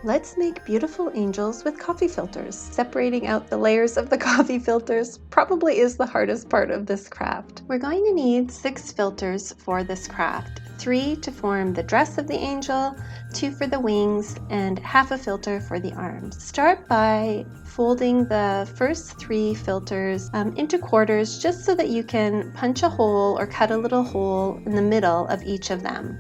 Let's make beautiful angels with coffee filters. Separating out the layers of the coffee filters probably is the hardest part of this craft. We're going to need 6 filters for this craft. 3 to form the dress of the angel, 2 for the wings, and half a filter for the arms. Start by folding the first 3 filters into quarters just so that you can punch a hole or cut a little hole in the middle of each of them.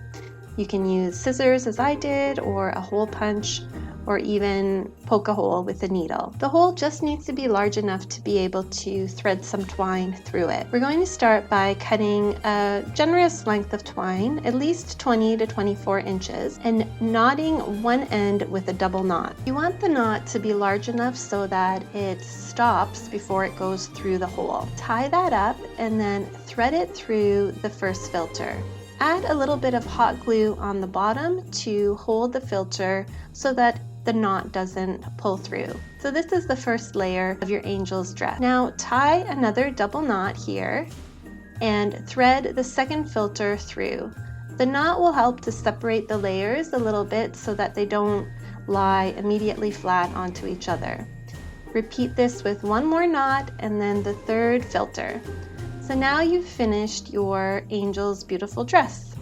You can use scissors as I did, or a hole punch, or even poke a hole with a needle. The hole just needs to be large enough to be able to thread some twine through it. We're going to start by cutting a generous length of twine, at least 20 to 24 inches, and knotting one end with a double knot. You want the knot to be large enough so that it stops before it goes through the hole. Tie that up and then thread it through the first filter. Add a little bit of hot glue on the bottom to hold the filter so that the knot doesn't pull through. So this is the first layer of your angel's dress. Now tie another double knot here and thread the second filter through. The knot will help to separate the layers a little bit so that they don't lie immediately flat onto each other. Repeat this with one more knot and then the third filter. So now you've finished your angel's beautiful dress.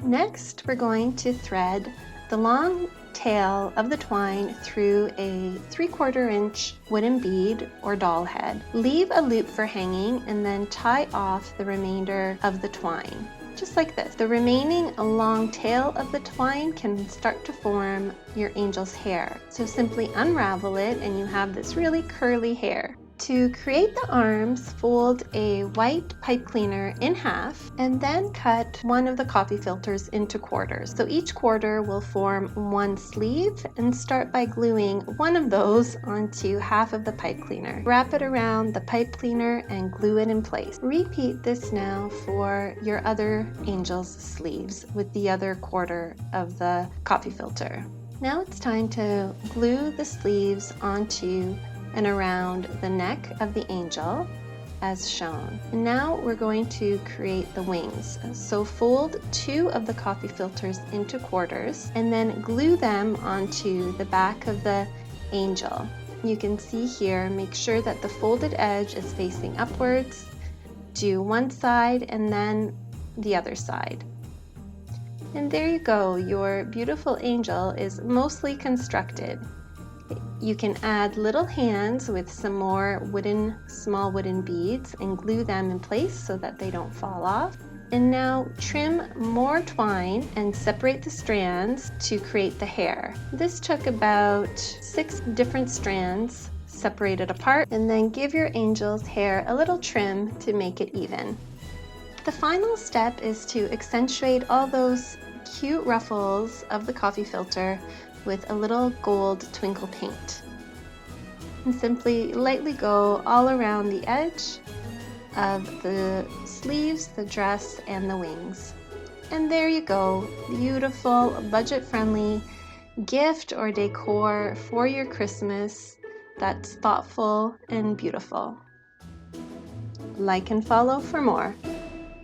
Next, we're going to thread the long tail of the twine through a 3/4 inch wooden bead or doll head. Leave a loop for hanging and then tie off the remainder of the twine, just like this. The remaining long tail of the twine can start to form your angel's hair. So simply unravel it and you have this really curly hair. To create the arms, fold a white pipe cleaner in half and then cut one of the coffee filters into quarters. So each quarter will form one sleeve, and start by gluing one of those onto half of the pipe cleaner. Wrap it around the pipe cleaner and glue it in place. Repeat this now for your other angel's sleeves with the other quarter of the coffee filter. Now it's time to glue the sleeves onto and around the neck of the angel as shown. And now we're going to create the wings. So fold 2 of the coffee filters into quarters and then glue them onto the back of the angel. You can see here, make sure that the folded edge is facing upwards. Do one side and then the other side. And there you go, your beautiful angel is mostly constructed. You can add little hands with some more small wooden beads and glue them in place so that they don't fall off. And now trim more twine and separate the strands to create the hair. This took about 6 different strands separated apart, and then give your angel's hair a little trim to make it even. The final step is to accentuate all those cute ruffles of the coffee filter with a little gold twinkle paint. And simply lightly go all around the edge of the sleeves, the dress, and the wings. And there you go, beautiful, budget-friendly gift or decor for your Christmas that's thoughtful and beautiful. Like and follow for more.